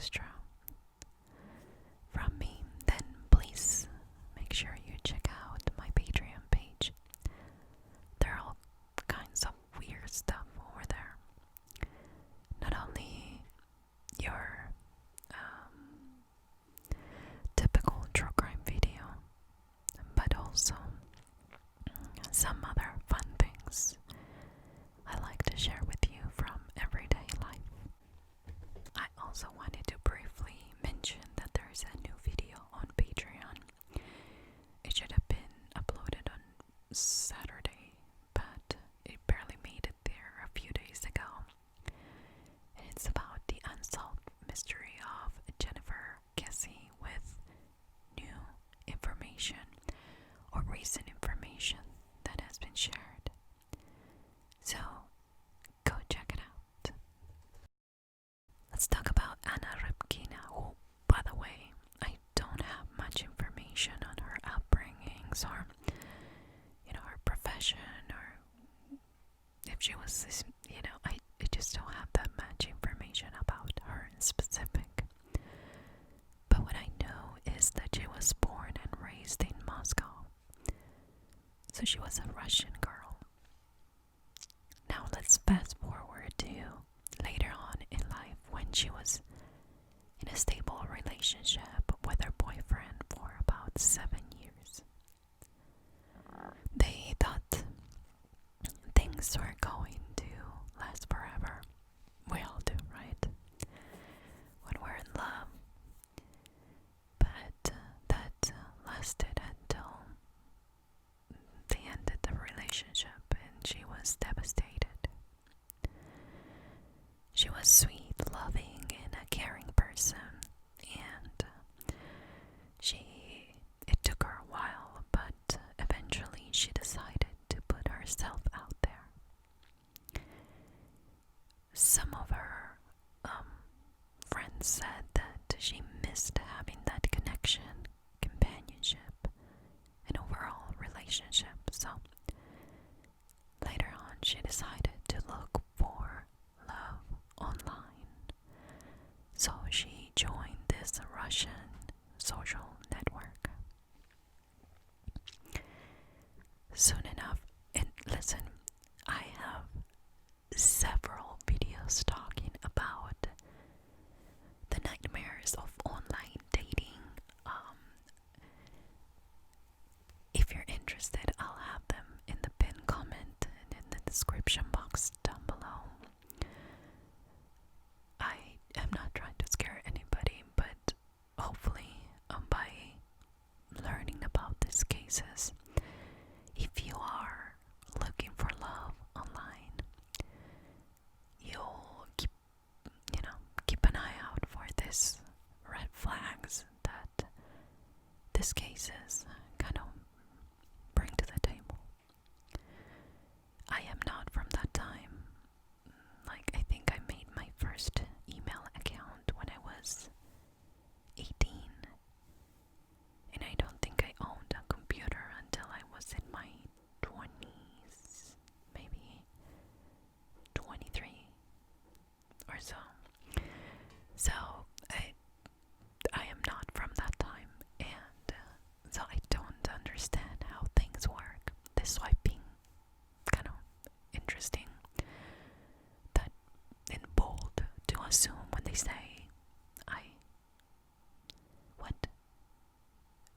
extra from me, then please make sure you check out my Patreon page. There are all kinds of weird stuff over there. Not only your typical true crime video, but also some other fun things I like to share with you from everyday life. I also wanted to briefly mention that there is a new video on Patreon. It should have been uploaded on Saturday, but it barely made it there a few days ago. And it's about the unsolved mystery of Jennifer Casey with new information or recent information that has been shared. So, go check it out. Let's talk about Anna Repkina, who, by the way, I don't have much information on her upbringings or, her profession, or if she was, I just don't have that much information about her in specific. But what I know is that she was born and raised in Moscow. So she was a Russian girl. Now let's fast forward to later on in life when she was in a stable relationship with her boyfriend for about 7 years. They thought things were going to last forever. We all do, right? When we're in love. But that lasted until they ended the relationship, and she was devastated. She was sweet, loving, and a caring person, and it took her a while, but eventually she decided to put herself out there. Some of her friends said that she missed having that connection, companionship, and overall relationship. So later on, she decided to look for love online. So she joined this Russian social network. Soon enough, and listen, I have several videos talking about the nightmares of online dating. If you're interested, I'll have them in the pinned comment and in the description box down below. I am not trying to scare anybody, but hopefully by learning about these cases, if you are looking for love online, you'll keep an eye out for these red flags that these cases kind of bring to the table. I am not from that time. I think I made my first email account when I was 18, and I don't think I owned a computer until I was in my 20s, maybe 23 or so. So I am not from that time, and so I don't understand how things work. The swiping, kind of interesting. That in bold to assume when they say I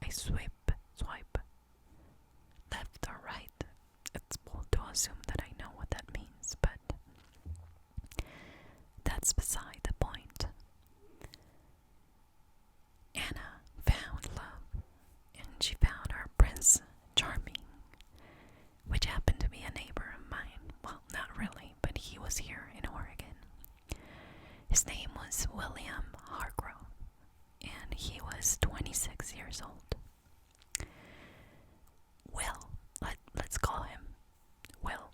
swipe left or right. It's bold to assume that I know what that means, but that's beside the point. Anna found love, and she found her Prince Charming, which happened to be a neighbor of mine. Well, not really, but he was here in Oregon. His name was William Hargrove, and he was 26 years old. Will, let's call him Will.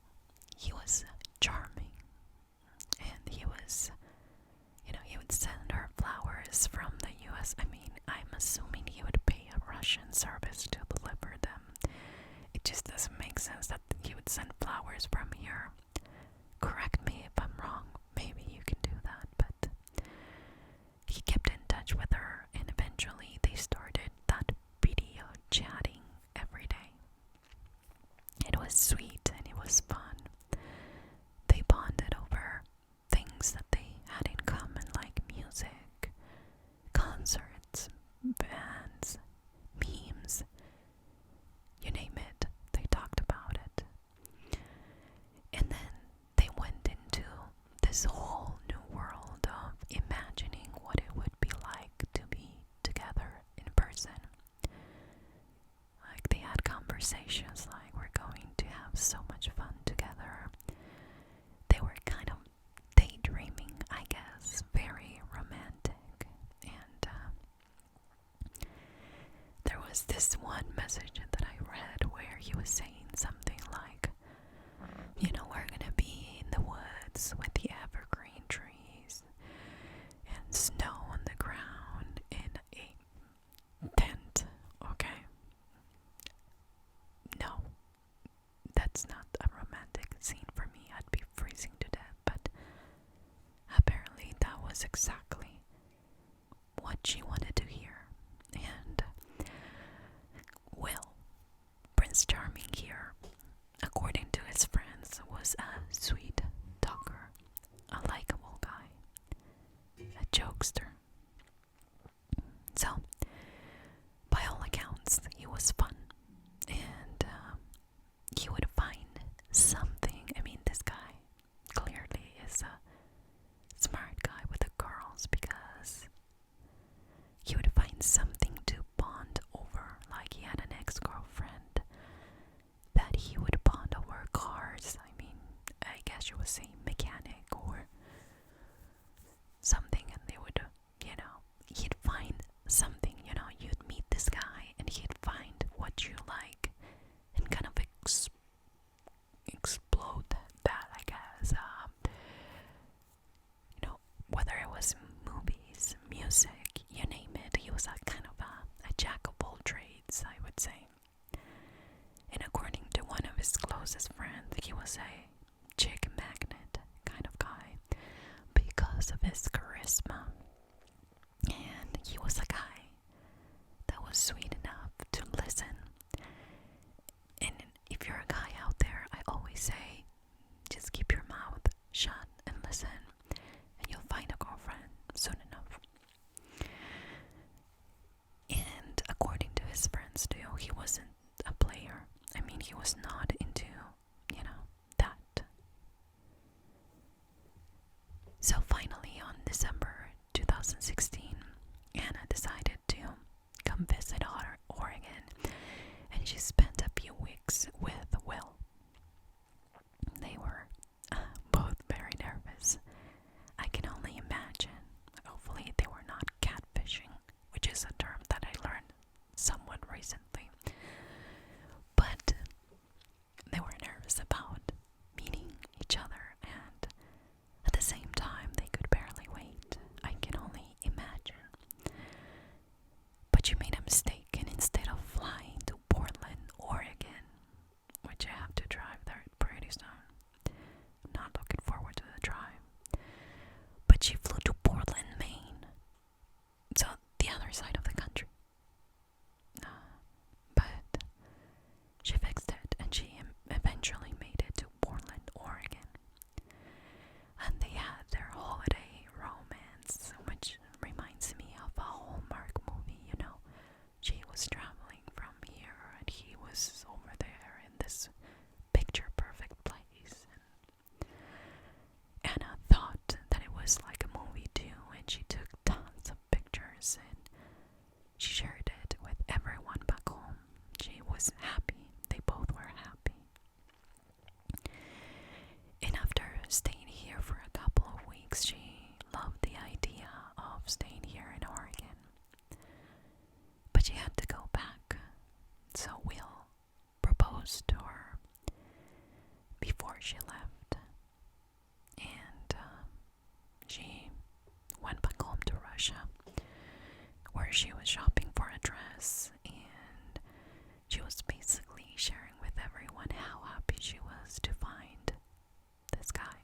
He was charming, and he was, he would send her flowers from the US. I mean, I'm assuming he would pay a Russian service to deliver them. It just doesn't make sense that he would send flowers from here. Correct me if I'm wrong, maybe you can do that, but he kept conversations like we're going to have so much fun together. They were kind of daydreaming, I guess, very romantic. And there was this one message that I read where he was saying something like, you know, we're gonna be in the woods with the evergreen trees and snow on the ground in a tent. Okay. No, that's not a romantic scene for me. I'd be freezing to death, but apparently that was exactly what she wanted to hear. And Will, Prince Charming here, according to his friends, was a sweet talker, a likable guy, a jokester. So, by all accounts, he was fun, and he would find something. I mean, this guy clearly is a smart guy with the girls, because he would find something to bond over. Like, he had an ex-girlfriend that he would bond over cars. I mean, I guess you would say mechanic or something, and they would, he'd find something, you'd meet this guy and he'd find what you like and kind of explode that, I guess. Whether it was movies, music, you name it, he was a kind of a jack of all trades, I would say. And according to one of his closest friends, he was a chick magnet kind of guy because of his charisma. And he was a guy that was sweet enough to listen. And if you're a guy out there, I always say, just keep your mouth shut and listen, and you'll find a girlfriend soon enough. And according to his friends too, he wasn't a player. I mean, he was not into, that. So finally, on December 2016, Anna decided to come visit Oregon, and she spent a few weeks with Will. They were both very nervous. I can only imagine. Hopefully they were not catfishing, which is a term that I learned somewhat recently. But they were nervous about meeting each other, and at the same time they could barely wait. I can only imagine. But you made a mistake, and instead of flying to Portland, Oregon, which I have to drive there pretty soon, I'm not looking forward to the drive, but she flew to Portland, Maine, so the other side of the country. But she fixed it, and she eventually made it to Portland, Oregon. And they had their holiday romance, which reminds me of a Hallmark movie, She was traveling from here, and he was over there in this picture-perfect place. And Anna thought that it was like a movie too, and she took tons of pictures, and she shared it with everyone back home. She was happy. They both were happy. And after staying here for a couple of weeks, she loved the idea of staying here in Oregon. But she had to go back. So Will proposed to her before she left. And she went back home to Russia, where she was shopping for a dress, and she was basically sharing with everyone how happy she was to find this guy.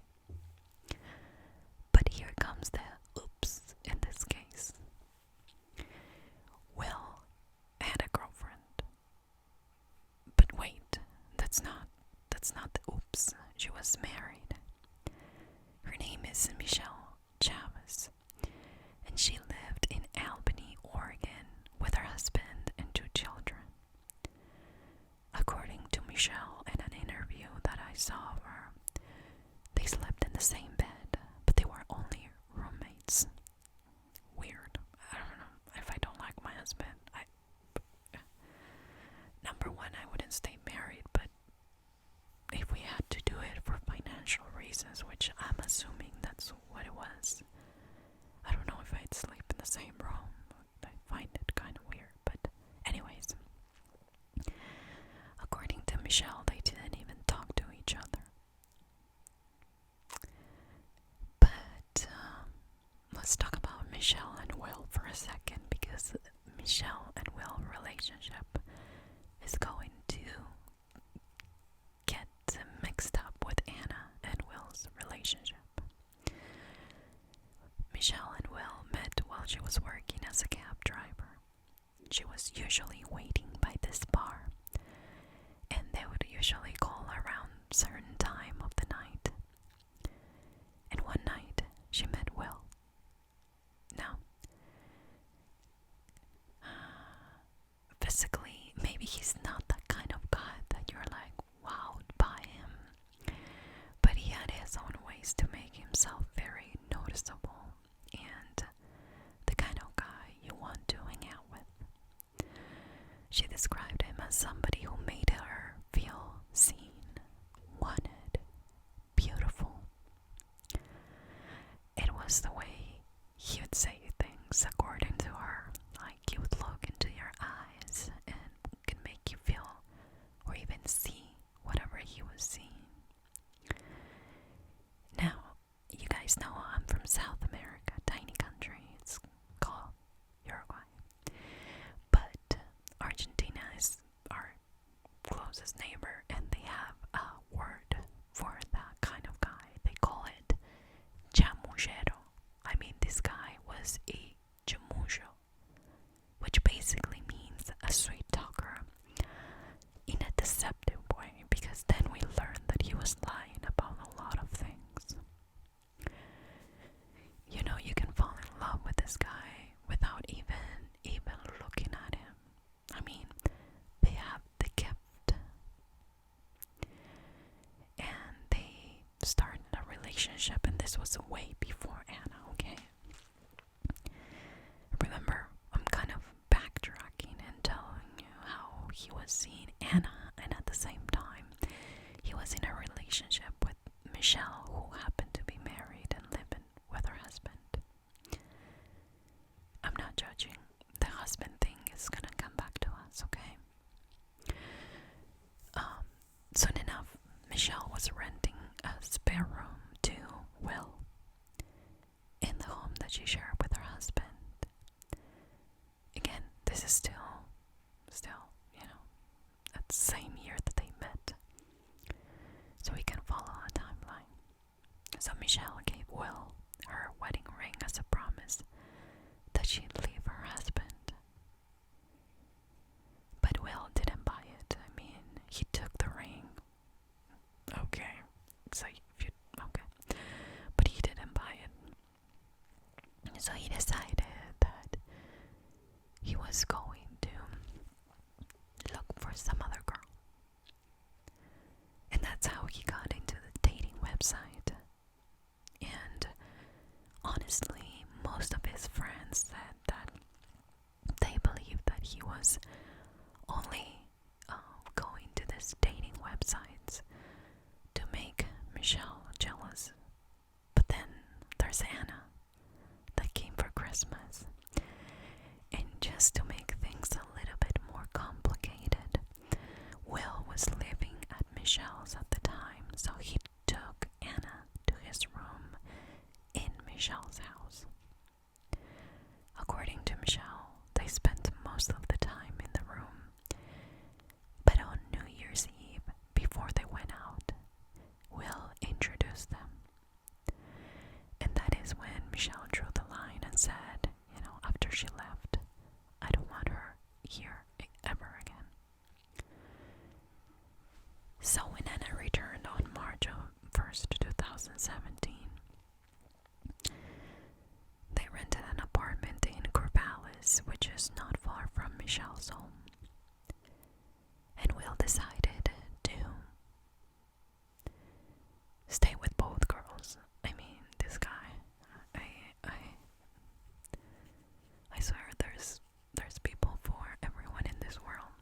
But here comes the oops in this case. Will had a girlfriend. But wait, that's not the oops. She was married. Her name is Michelle Chavez, and she lived in Albany, Oregon, with her husband and 2 children. According to Michelle, in an interview that I saw of her, they slept in the same bed, but they were only roommates. Weird. I don't know. If I don't like my husband, number one, I wouldn't stay relationship is going to get mixed up with Anna and Will's relationship. Michelle and Will met while she was working as a cab driver. She was usually waiting by this bar, and they would usually call around a certain time of the night. And one night, she met Will. Now, physically, maybe he's not that kind of guy that you're like wowed by him, but he had his own ways to make himself very noticeable and the kind of guy you want to hang out with. She described him as somebody who made her feel seen, wanted, beautiful. It was the way he would say things according to her, like he would look into your eyes and could make you feel or even see whatever he was seeing. Now, you guys know I'm from South America, tiny country. It's called Uruguay. But Argentina is our closest neighbor, and they have a word for that kind of guy. They call it chamullero. I mean, this guy was a chamullo, which basically means a sweet talker in a deceptive way, because then we learned that he was lying about a lot of things. You know, you can fall in love with this guy without even looking at him. I mean, they have the gift, and they started a relationship, and this was way before Anna, okay? Remember, I'm kind of backtracking and telling you how he was seeing Anna, and at the same time, he was in a relationship with Michelle, who happened to be married and living with her husband. I'm not judging. The husband thing is gonna come back to us, okay? Soon enough, Michelle was renting a spare room to Will in the home that she shared with her husband. Again, this is still, you know, at the same year that they met. So we can follow a timeline. So Michelle gave Will her wedding ring as a promise that she'd leave her husband. But Will didn't buy it. I mean, he took the ring. Okay. Okay. But he didn't buy it. So he decided that he was going to look for some other girl. And that's how he got into the dating website. And honestly, most of his friends said that they believed that he was only going to this dating websites to make Michelle jealous. But then there's Anna that came for Christmas. And just to make things a little bit more complicated, Will was living at Michelle's at the time, so he took Anna to his room in Michelle's house. According to Michelle, they spent most of the time in the room. But on New Year's Eve, before they went out, Will introduced them. And that is when Michelle drew the line and said, you know, after she left, I don't want her here ever again. So when Anna returned on March 1st, 2017, they rented an apartment in Corvallis, which is not far from Michelle's home. And Will decided to stay with both girls. I mean, this guy, I swear there's people for everyone in this world.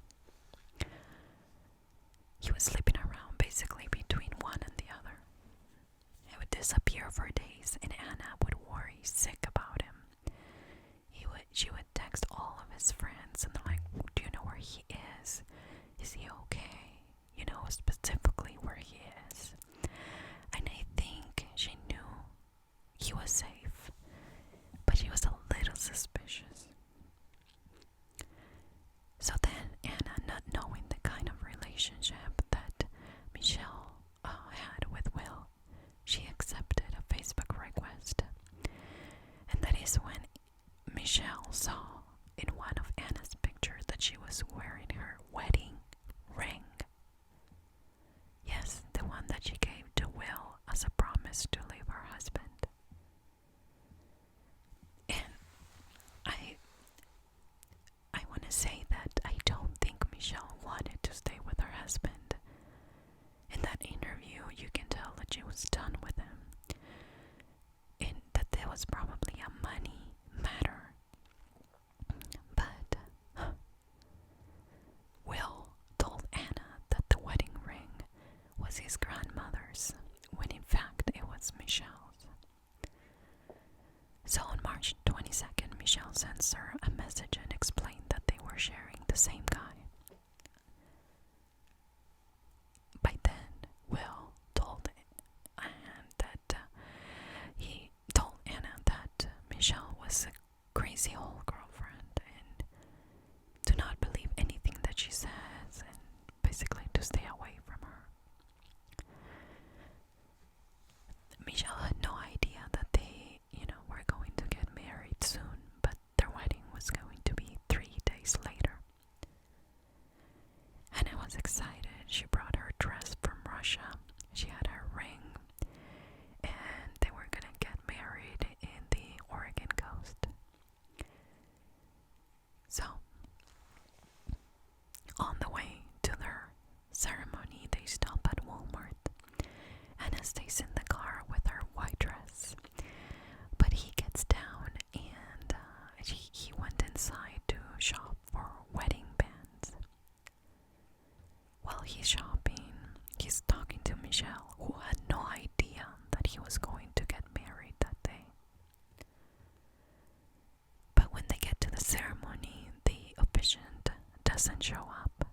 He was sleeping around basically between one and the other. He would disappear for days, and Anna would worry sick about him. She would text all of his friends, and they're like, do you know where he is? Is he okay? You know specifically where he is. And I think she knew he was safe, but she was a little suspicious. So then Michelle saw in one of Anna's pictures that she was wearing her wedding ring. Yes, the one that she gave to Will as a promise to leave her husband. And I want to say that I don't think Michelle wanted to stay with her husband. In that interview, you can tell that she was done with him, and that there was probably a money matter. But Will told Anna that the wedding ring was his grandmother's, when in fact it was Michelle's. So on March 22nd, Michelle sends her a message and explained that they were sharing the same guy. By then, Will told Anna that Michelle was a crazy old girlfriend and do not believe anything that she says, and basically to stay away from her. Michelle had no idea that they, were going to get married soon, but their wedding was going to be 3 days later. Anna was excited. She brought her dress from Russia. She had her ring, and they were gonna get married in the Oregon coast. So, on the way to their ceremony, they stop at Walmart. Anna stays in the car with her white dress, but he gets down and he went inside to shop for wedding bands. While he's shopping, he's talking to Michelle, who had no idea that he was going to get married that day. But when they get to the ceremony, the officiant doesn't show up.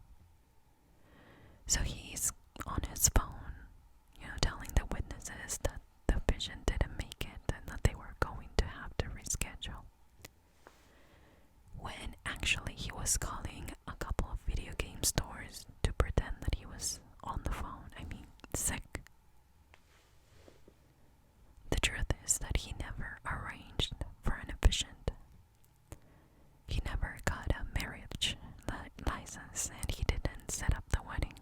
So he's on his phone, telling the witnesses that the officiant didn't make it and that they were going to have to reschedule. When actually he was calling a couple of video game stores to pretend that he was on the phone. Sick. The truth is that he never arranged for an officiant. He never got a marriage license, and he didn't set up the wedding.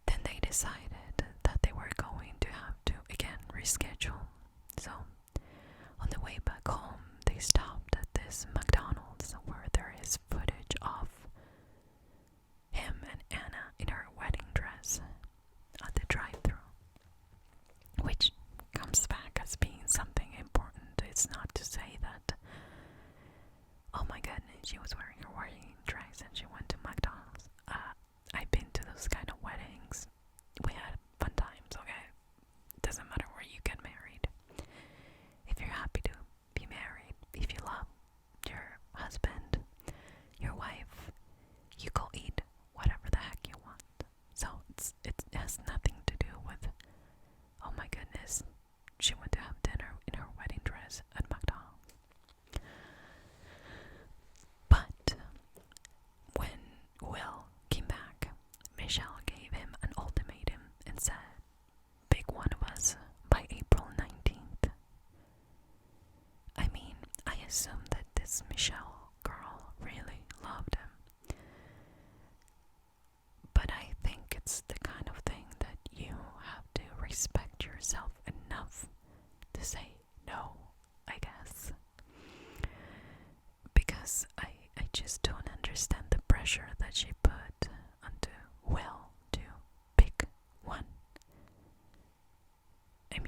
Then they decided that they were going to have to again reschedule. So on the way back home, they stopped at this McDonald's where there is footage of him and Anna in her wedding dress at the drive-thru, which comes back as being something important. It's not to say that, oh my goodness, she was wearing her wedding dress and she went to McDonald's. I've been to those kind of weddings. We had fun times, okay? Doesn't matter where you get married. If you're happy to be married, if you love your husband, your wife, you go eat whatever the heck you want. So it has nothing to do with, oh my goodness, she went to have dinner in her wedding dress at McDonald's. But when Will came back, Michelle gave him an ultimatum and said, pick one of us by April 19th. I assume that this Michelle girl really loved him. But I think it's the kind of thing that you have to respect yourself enough to say no, I guess. Because I just don't understand the pressure that she put onto Will to pick one.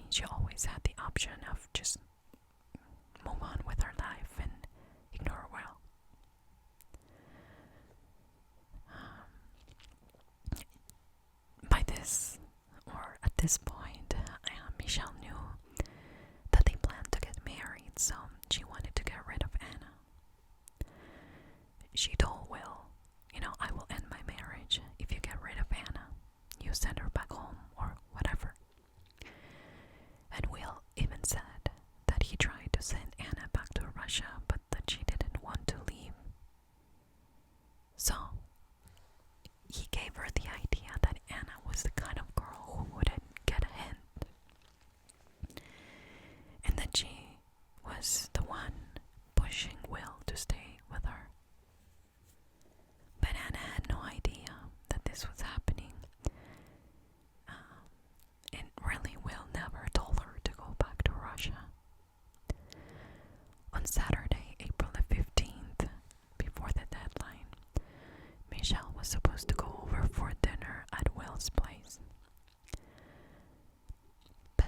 She always had the option of just move on with her life and ignore Will. At this point, Michelle knew that they planned to get married, so she wanted to get rid of Anna. She told Will, I will end my marriage if you get rid of Anna. You send her back home or whatever. And Will even said that he tried to send Anna back to Russia, but that she didn't want to leave. So he gave her the idea that Anna was the kind of girl who wouldn't get a hint, and that she was the On Saturday, April the 15th, before the deadline, Michelle was supposed to go over for dinner at Will's place. But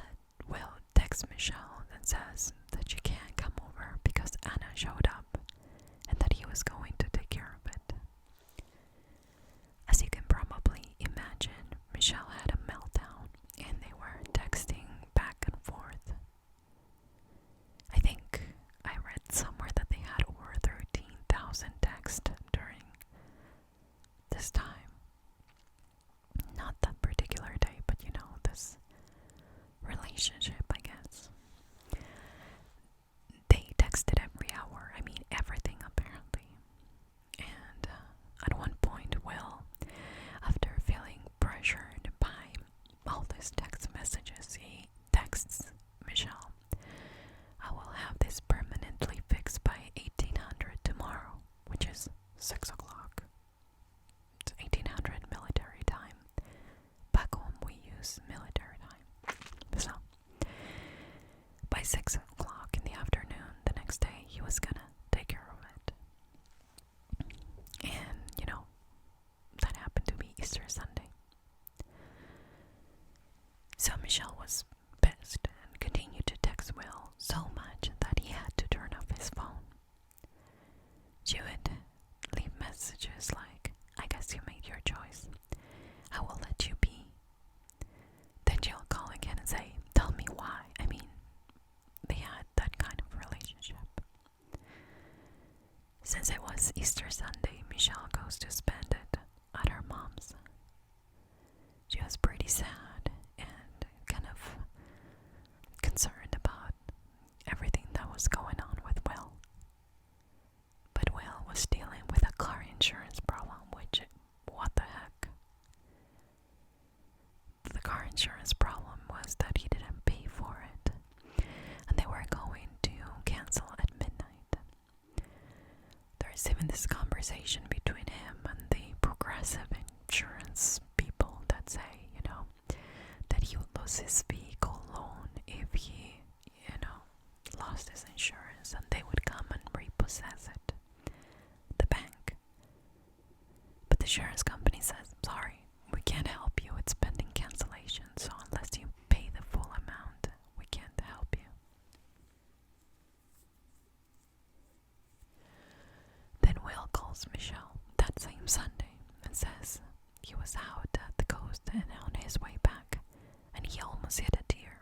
Will texts Michelle and says that she can't come over because Anna showed up and that he was going to take care of it. As you can probably imagine, Michelle had a meltdown and they were texting back and forth. I think I read somewhere that they had over 13,000 texts during this time. Not that particular day, but you know, this relationship, I guess. They texted every hour. I mean, everything apparently. And at one point, Will, after feeling pressured by all these text messages, he texts Michelle, "I will have this permanently fixed by 1800 tomorrow," which is 6 o'clock. It's 1800 military time. Back home we use military time. So, by 6 o'clock in the afternoon the next day, he was gonna take care of it. And, you know, that happened to be Easter Sunday. So Michelle was pissed and continued to text Will so much that he had to turn off his phone. She would leave messages like, "I guess you made your choice. I will let you be." Then she'll call again and say, "Tell me why." I mean, they had that kind of relationship. Since it was Easter Sunday, Michelle goes to spend it at her mom's. She was pretty sad and kind of concerned about everything that was going on with Will. But Will was dealing with a car insurance problem, which, what the heck? The car insurance problem was that he didn't pay for it, and they were going to cancel at midnight. There's even this conversation between him and the Progressive insurance people that say, you know, that he would lose his vehicle loan if he, you know, lost his insurance, and they would come and repossess it, the bank. But the insurance company says, "Sorry, we can't help you. It's pending cancellation, so unless you pay the full amount, we can't help you." Then Will calls Michelle that same Sunday and says he was out at the coast and on his way back, and he almost hit a deer.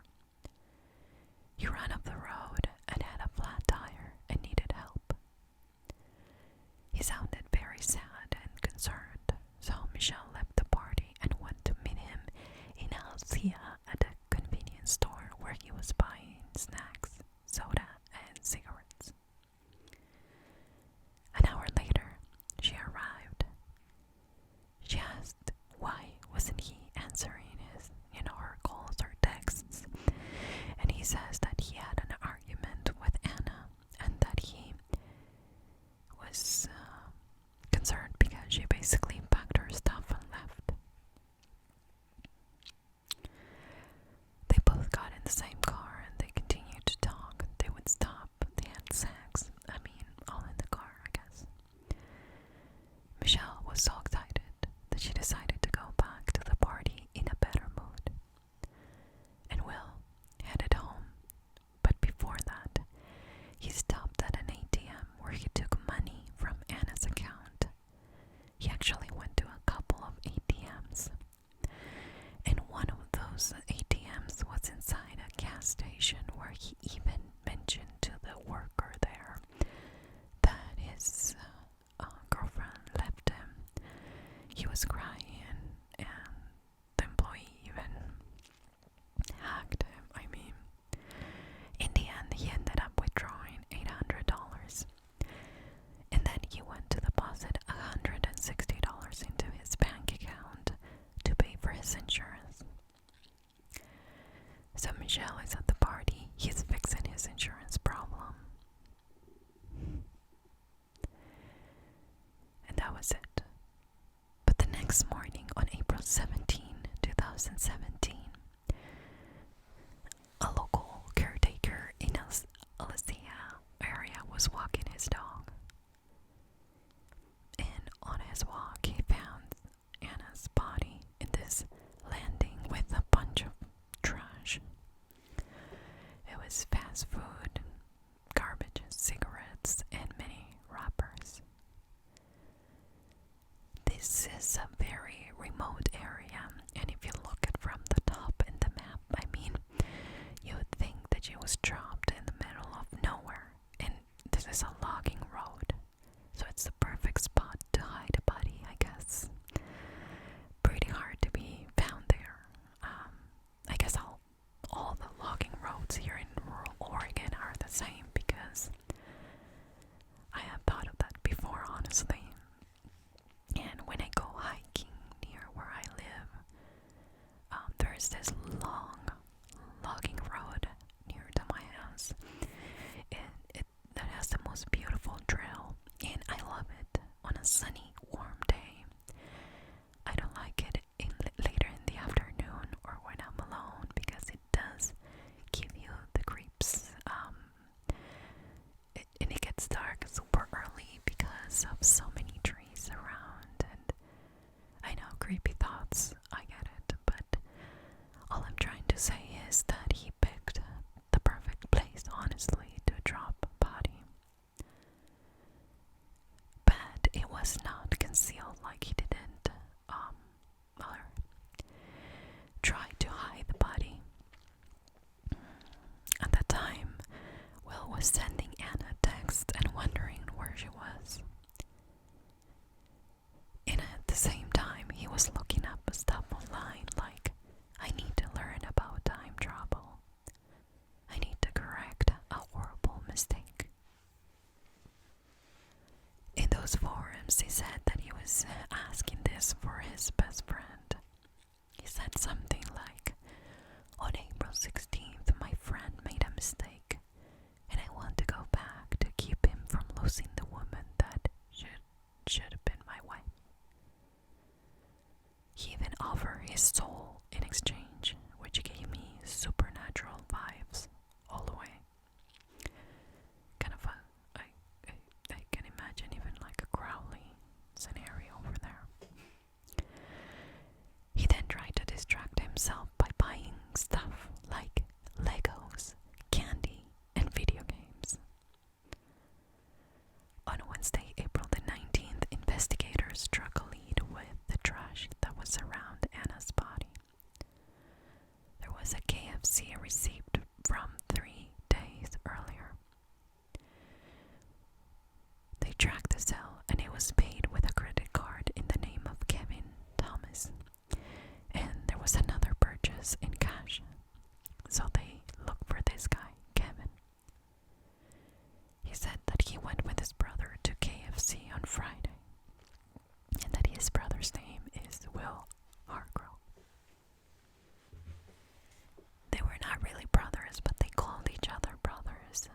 He ran up the road and had a flat tire and needed help. He sounded very sad and concerned, so Michelle left the party and went to meet him in Althea at a convenience store where he was buying snacks, soda, and cigarettes. An hour later, she arrived. She asked why wasn't he answering his, you know, her calls or texts, and he says that he had an argument with Anna and that he was concerned because she basically packed her stuff and left. They both got in the same car and they continued to talk. They would stop, they had sex, I mean, all in the car, I guess. Michelle was so excited that she decided to go back to the party in a better mood. And Will headed home, but before that, he stopped at an ATM where he took money from Anna's account. He actually went to a couple of ATMs, and one of those ATMs was inside a gas station where he even mentioned to the worker there that his girlfriend left him. He was crying, and the employee even hacked him. I mean, in the end, he ended up withdrawing $800, and then he went to deposit $160 into his bank account to pay for his insurance. So Michelle is at the party. He's fixing his insurance problem. And that was it. But the next morning, on April 17, 2017, a local caretaker in Althea area cigarettes and many wrappers. This is a very remote area, and if you look at from the top in the map, I mean, you would think that she was dropped in the middle of nowhere, and this is a logging road, so it's the perfect spot to hide a body, I guess. Pretty hard to be found there. I guess all the logging roads here in rural Oregon are the same, because I have thought of that before, honestly. And when I go hiking near where I live, there's this long logging road near to my house, and that has the most beautiful trail, and I love it on a sunny, warm day. I don't like it later in the afternoon or when I'm alone, because it does give you the creeps. And it gets dark super early because of so many trees around, and I know, creepy thoughts, I get it, but all I'm trying to say is that he picked the perfect place, honestly, to drop a body. But it was not concealed, like he didn't or try to hide the body. At the time, Will was sending Anna a text and wondering where she was. And at the same time, he was looking up stuff online like, I need to learn about time travel. I need to correct a horrible mistake. In those forums, he said that he was asking this for his best friend. He said something like, on April 16th, my friend made a mistake, and I want to go back to keep him from losing the woman that should have been my wife. He even offered his soul in exchange, which gave me supernatural vibes all the way. Kind of I can imagine even like a Crowley scenario over there. He then tried to distract himself by buying stuff like Legos, candy, and video games. On Wednesday, April the 19th, investigators struck a lead with the trash that was around Anna's body. There was a KFC receipt from 3 days earlier. They tracked the sale, and it was paid with a credit card in the name of Kevin Thomas. And there was another purchase in cash. So they looked for this guy, Kevin. He said that he went with his brother to KFC on Friday, and that his brother's name is Will Hargrove. They were not really brothers, but they called each other brothers.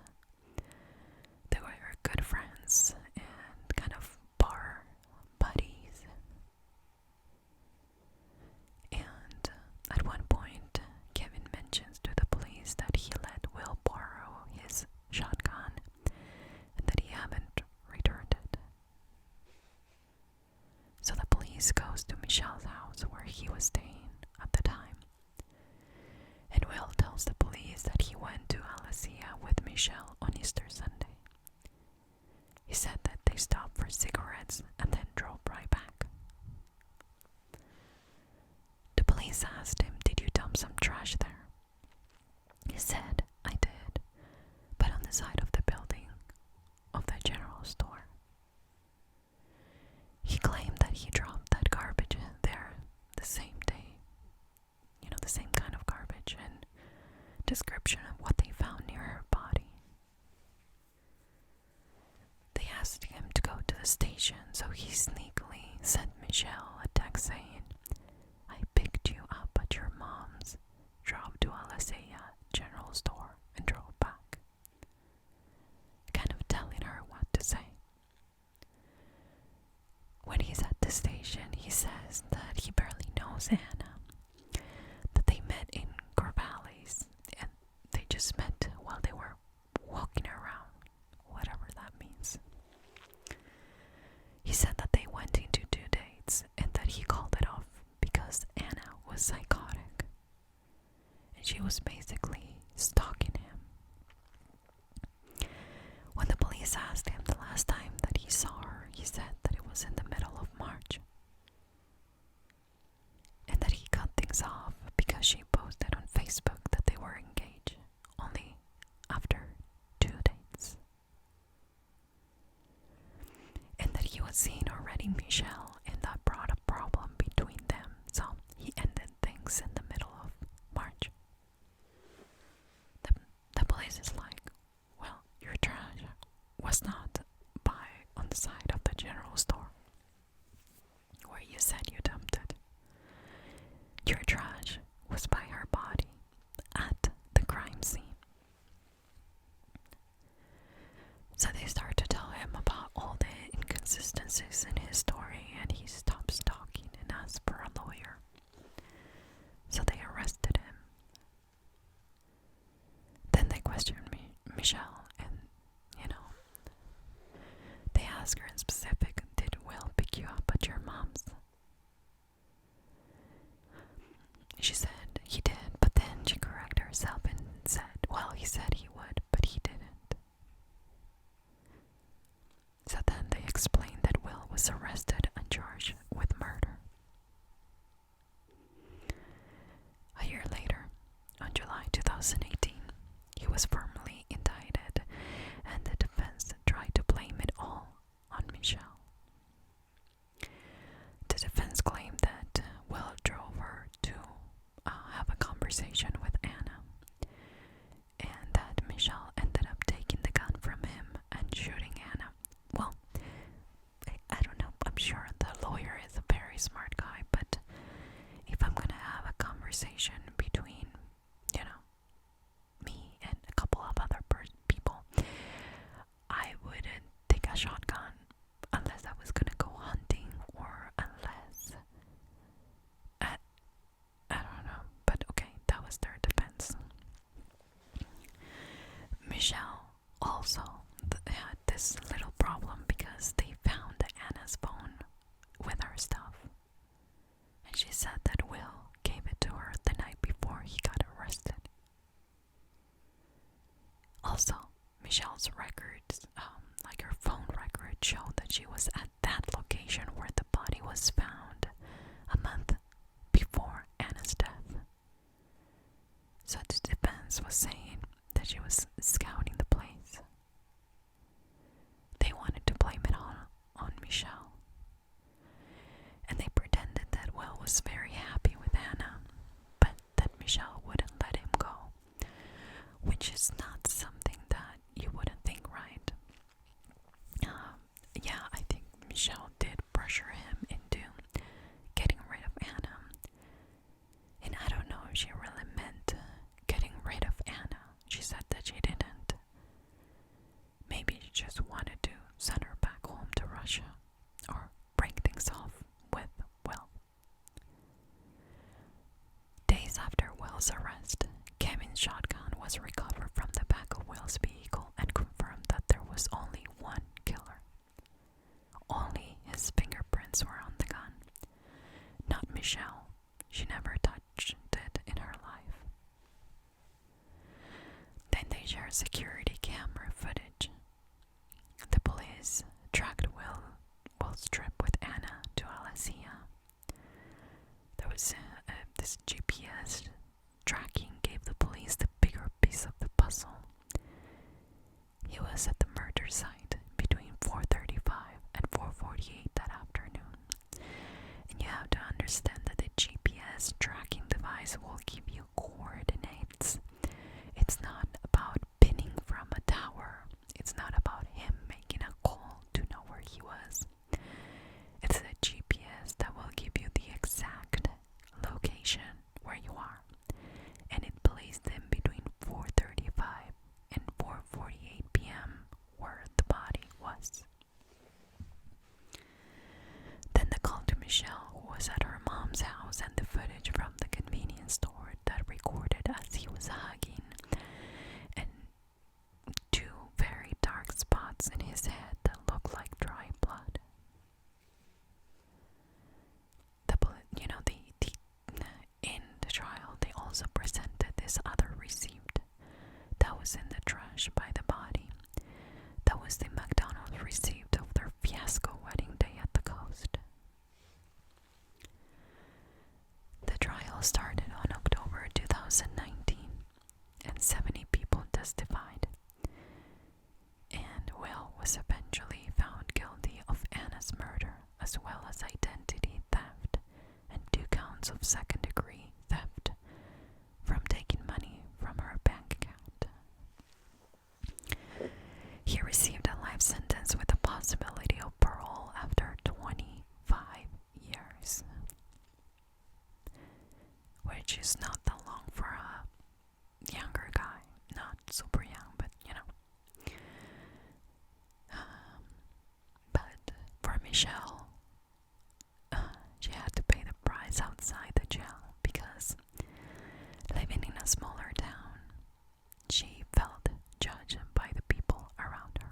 They were good friends and kind of bar buddies. And at one point, Kevin mentions to the police that he let Will borrow his shotgun and that he haven't returned it. So the police goes to Michelle's house where he was staying at the time. And Will tells the police that he went to Alessia with Michelle on Easter Sunday. He said that they stopped for cigarettes and then drove right back. The police asked him, did you dump some trash there? He said, I did, but on the side of the building of the general store. He claimed that he dropped that garbage there the same day. You know, the same kind of garbage, and description of what they found near her body. They asked him to go to the station, so he sneakily sent Michelle a text saying, I picked you up at your mom's, drove to Alessia General Store, and drove back. Kind of telling her what to say. When he's at the station, he says that he barely knows Anna, that they met in Corvallis, and they just met while they were walking around, whatever that means. He said that they went into 2 dates and that he called it off because Anna was psychotic and she was basically stalking him. When the police asked him the last time that he saw her, he said that it was in the middle of March. And that he cut things off because she posted on Facebook that they were engaged only after 2 dates. And that he was seeing already Michelle, and that brought a problem between them, so he ended things in the middle of March. The police is like, well, your trash was not on the side of the general store where you said you dumped it. Your trash was by her body at the crime scene. So they start to tell him about all the inconsistencies in his story, and he stops talking and asks for a lawyer. So they arrested him. Then they questioned Michelle, and, they asked her in specific, did Will pick you up at your mom's? She said he did, but then she corrected herself and said, well, he said he would, but he didn't. So then they explained that Will was arrested and charged with murder. A year later, on July 2018, he was formally indicted, and the defense tried to blame it all on Michelle. The defense claimed that Will drove her to have a conversation with Anna, and that Michelle ended up taking the gun from him and shooting Anna. Well, I don't know, I'm sure the lawyer is a very smart guy, but if I'm gonna have a conversation between, me and a couple of other people, I wouldn't take a shotgun unless I was gonna go hunting, or unless I don't know, but okay, that was their defense. Michelle also had this little problem because they found Anna's phone with her stuff, and she said that Will gave it to her the night before he got arrested. Also, Michelle's records, like her phone record, showed that she was at that location where the body was found a month before Anna's death. So the defense was saying that she was scouting the place. They wanted to blame it on Michelle. And they pretended that Will was very happy with Anna, but that Michelle wouldn't let him go, which is not something that you wouldn't think, right? Yeah, I think Michelle did pressure him into getting rid of Anna. And I don't know if she really meant getting rid of Anna. She said that she didn't. Maybe she just wanted to send her back home to Russia, or break things off with Will. Days after Will's arrest, Kevin's shotgun was recovered from the back of Will's vehicle and confirmed that there was only one killer. Only his fingerprints were on the gun. Not Michelle. She never touched it in her life. Then they shared security camera footage. The police tracked Will's trip with Anna to Alessia. There was this GPS tracking gave the police the bigger piece of the puzzle. He was at the murder site between 4:35 and 4:48 that afternoon. And you have to understand that the GPS tracking device will give you coordinates. It's not about pinning from a tower. It's not about him making a call to know where he was. It's a GPS that will give you the exact location where you are. And it placed him between 4:35 and 4:48 p.m. where the body was. Then the call to Michelle, who was at her mom's house, and the footage from the convenience store that recorded as he was Michelle, she had to pay the price outside the jail because living in a smaller town, she felt judged by the people around her.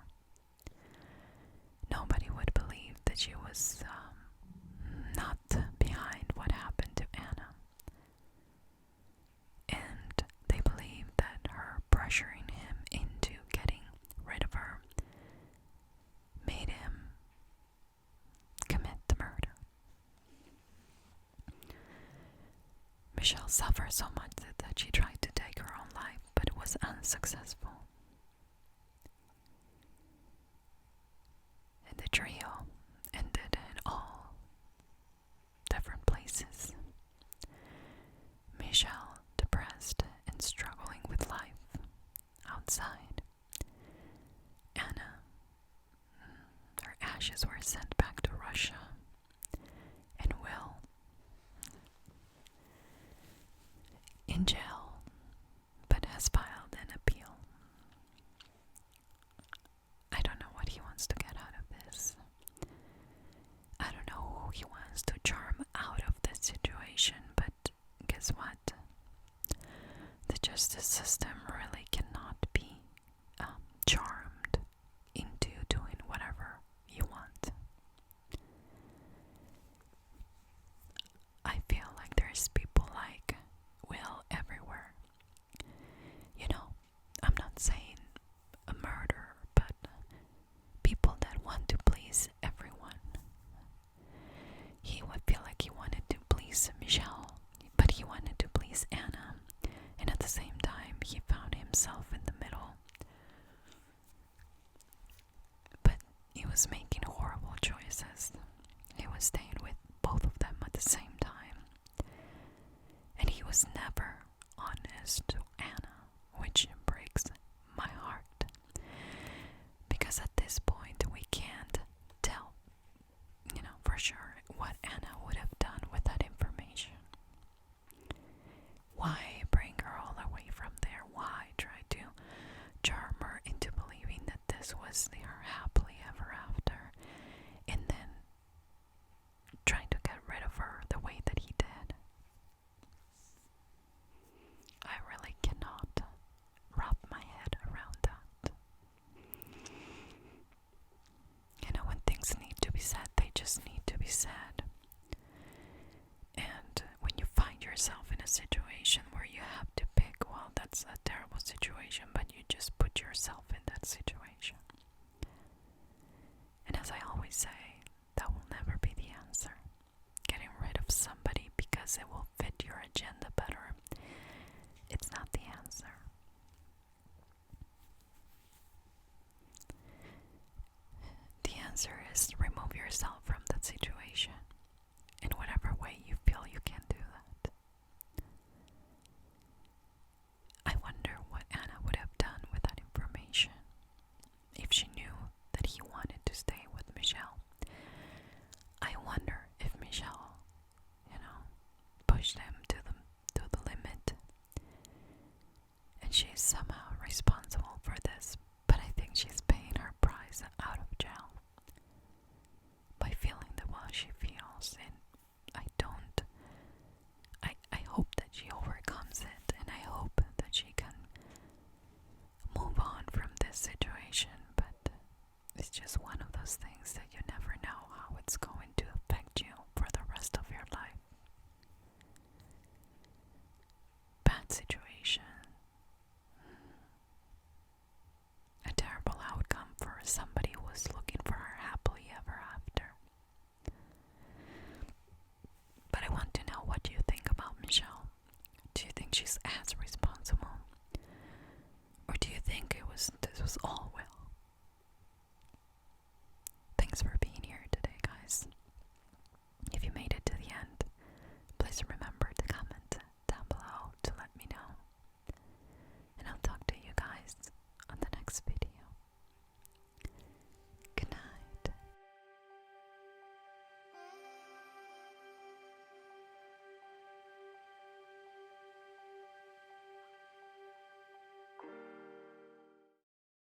Nobody would believe that she was not behind what happened to Anna. And they believed that her pressuring him into getting rid of her made him commit the murder. Michelle suffered so much that she tried to take her own life, but it was unsuccessful. And the trio ended in all different places. Michelle, depressed and struggling with life outside. Anna, her ashes were sent back to Russia. And Will, in jail, but has filed an appeal. I don't know what he wants to get out of this. I don't know who he wants to charm out of this situation, but guess what? The justice system really cannot be charmed into doing whatever you want. I feel like there's people like Will everywhere. You know, I'm not saying a murderer, but people that want to please everyone. He would feel like he wanted to please Michelle, but he wanted to please Anna, and at the same time he found himself in the middle. But he was making horrible choices. He was staying with both of them at the same time, and he was never honest to Anna, which breaks my heart, because at this point we can't tell, for sure what Anna would have done with that information. Why bring her all the way from there? Why try to charm her into believing that this was her happily ever after, and then trying to get rid of her the way that he did? I really cannot wrap my head around that. When things need to be said, they just need to be said. And when you find yourself in a situation where you have to pick, well, that's a terrible situation, but you just put yourself in that situation. And as I always say, that will never be the answer. Getting rid of somebody because it will fit your agenda better, it's not the answer. The answer is remove yourself from that situation in whatever way you feel you can do that. I wonder what Anna would have done with that information if she knew that he wanted to stay with Michelle. I wonder if Michelle, pushed him to the limit, and she's somehow responsible for this, but I think she's paying her price out of jail by feeling the way she feels, and I hope that she overcomes it, and I hope that she can move on from this situation, but it's just one of those things that you never know how it's going to affect you for the rest of your life. Bad situation. A terrible outcome for somebody who was looking for her happily ever after. But I want to know, what do you think about Michelle? Do you think she's as responsible? Or do you think this was all Will? Thanks for being here today, guys.